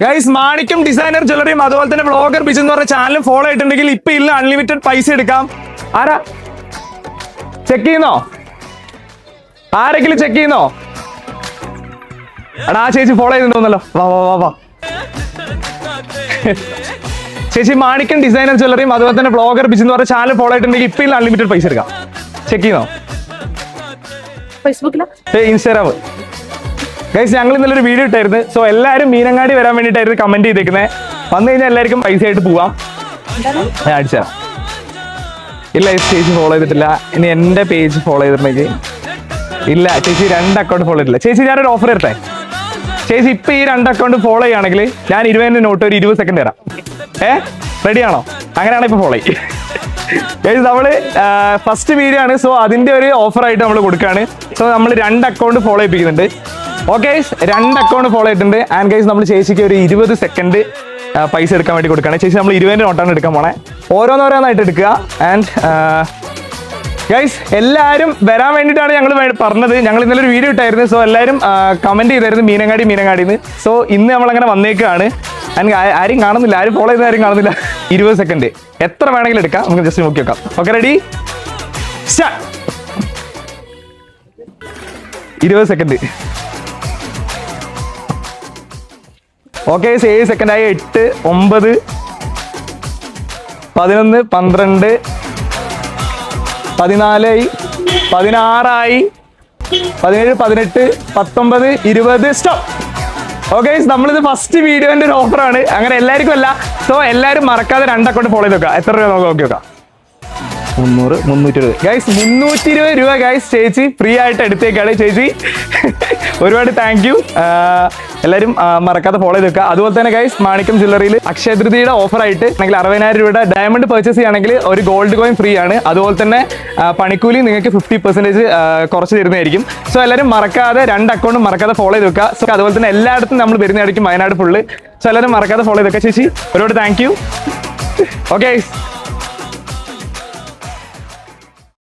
Guys മാണിക്യം designer ജ്വല്ലറിയും അതുപോലെ തന്നെ vlogger Biju എന്ന് പറഞ്ഞ ചാനലും ഫോളോ ആയിട്ടുണ്ടെങ്കിൽ ഇപ്പൊ ഇല്ല അൺലിമിറ്റഡ് പൈസ എടുക്കാം. ആരാ ചെക്ക് ചെയ്യുന്നോ? ആരെങ്കിലും ചെക്ക് ചെയ്യുന്നോ? എടാ ആ ചേച്ചി ഫോളോ ചെയ്തിട്ടുണ്ടോന്നല്ലോ. വാ വാ വാ വാ ചേച്ചി മാണിക്യം ഡിസൈനർ ജ്വല്ലറിയും അതുപോലെ തന്നെ വ്ളോഗർ ബിജു എന്ന് പറഞ്ഞ ചാനൽ ഫോളോ ആയിട്ടുണ്ടെങ്കിൽ ഇപ്പൊ ഇല്ല അൺലിമിറ്റഡ് പൈസ എടുക്കാം. ചെക്ക് ചെയ്യുന്നോ? ഇൻസ്റ്റാഗ്രാം. ഗൈസ് ഞങ്ങൾ ഇന്നലെ ഒരു വീഡിയോ ഇട്ടായിരുന്നു. സോ എല്ലാവരും മീനങ്ങാടി വരാൻ വേണ്ടിയിട്ടായിരുന്നു കമന്റ് ചെയ്തേക്കുന്നത്. വന്നു കഴിഞ്ഞാൽ എല്ലാവർക്കും പൈസ ആയിട്ട് പോവാം. ഞാൻ അടിച്ചുതരാം. ഇല്ല ചേച്ചി ഫോളോ ചെയ്തിട്ടില്ല. ഇനി എന്റെ പേജ് ഫോളോ ചെയ്തിട്ടുണ്ടെങ്കിൽ ഇല്ല ചേച്ചി 2 അക്കൗണ്ട് ഫോളോ ചെയ്തിട്ടില്ല. ചേച്ചി ഞാനൊരു ഓഫർ തരട്ടെ. ചേച്ചി ഇപ്പൊ ഈ 2 അക്കൗണ്ട് ഫോളോ ചെയ്യുകയാണെങ്കിൽ ഞാൻ 20 നോട്ട് ഒരു 20 സെക്കൻഡ് തരാം. റെഡിയാണോ? അങ്ങനെയാണെങ്കിൽ ഇപ്പൊ ഫോളോ ചെയ്യും. ഗൈസ് നമ്മള് ഫസ്റ്റ് വീഡിയോ ആണ്. സോ അതിന്റെ ഒരു ഓഫർ ആയിട്ട് നമ്മൾ കൊടുക്കുകയാണ്. സോ നമ്മൾ 2 അക്കൗണ്ട് ഫോളോ ചെയ്യിപ്പിക്കുന്നുണ്ട്. ഓക്കെ 2 അക്കൗണ്ട് ഫോളോ ചെയ്തിട്ടുണ്ട്. ആൻഡ് ഗൈസ് നമ്മൾ ചേച്ചിക്ക് ഒരു 20 സെക്കൻഡ് പൈസ എടുക്കാൻ വേണ്ടി കൊടുക്കുകയാണ്. ചേച്ചി നമ്മൾ 20 നോട്ടാണ് എടുക്കാൻ പോണേ. ഓരോന്നോരോന്നായിട്ട് എടുക്കുക. ആൻഡ് ഗൈസ് എല്ലാവരും വരാൻ വേണ്ടിയിട്ടാണ് ഞങ്ങൾ പറഞ്ഞത്. ഞങ്ങൾ ഇന്നലെ ഒരു വീഡിയോ ഇട്ടായിരുന്നു. സോ എല്ലാവരും കമന്റ് ചെയ്തായിരുന്നു മീനങ്ങാടിന്ന്. സോ ഇന്ന് നമ്മളങ്ങനെ വന്നേക്കാണ്. ആൻഡ് ആരും കാണുന്നില്ല, ആരും ഫോളോ ചെയ്ത ആരും കാണുന്നില്ല. 20 സെക്കൻഡ് എത്ര വേണമെങ്കിലും എടുക്കാം. നമുക്ക് ജസ്റ്റ് നോക്കി വെക്കാം. Okay ready start. 20 second. Okay 7 സെക്കൻഡായി. 8 9 11 12 14 16 17 18 19 20 stop. Okay നമ്മളിത് ഫസ്റ്റ് വീഡിയോന്റെ ഒരു ഓഫറാണ്. അങ്ങനെ എല്ലാവർക്കും അല്ല. സോ എല്ലാവരും മറക്കാതെ 2 അക്കൗണ്ട് ഫോളോ ചെയ്ത് വെക്കാം. എത്ര രൂപ നമുക്ക് നോക്കി വെക്കാം. 300 320 ഗൈസ് 320 രൂപ ഗൈസ് ചേച്ചി ഫ്രീ ആയിട്ട് എടുത്തേക്കാണ്. ചേച്ചി ഒരുപാട് താങ്ക് യു. എല്ലാവരും മറക്കാതെ ഫോളോ ചെയ്ത് വെക്കുക. അതുപോലെ തന്നെ ഗൈസ് മാണിക്യം ജ്വല്ലറിയിൽ അക്ഷയതൃതിയുടെ ഓഫർ ആയിട്ട് 60,000 രൂപയുടെ ഡയമണ്ട് പർച്ചേസ് ചെയ്യുകയാണെങ്കിൽ ഒരു ഗോൾഡ് കോയിൻ ഫ്രീ ആണ്. അതുപോലെ തന്നെ പണിക്കൂലി നിങ്ങൾക്ക് 50% കുറച്ച് തരുന്നതായിരിക്കും. സോ എല്ലാവരും മറക്കാതെ 2 അക്കൗണ്ടും മറക്കാതെ ഫോളോ ചെയ്ത് വെക്കുക. സോ അതുപോലെ തന്നെ എല്ലായിടത്തും നമ്മൾ വരുന്നതായിരിക്കും, വയനാട് ഫുള്ള്. സോ എല്ലാവരും മറക്കാതെ ഫോളോ ചെയ്ത് വെക്കുക. ചേച്ചി ഒരുപാട് താങ്ക് യു. ഓക്കെ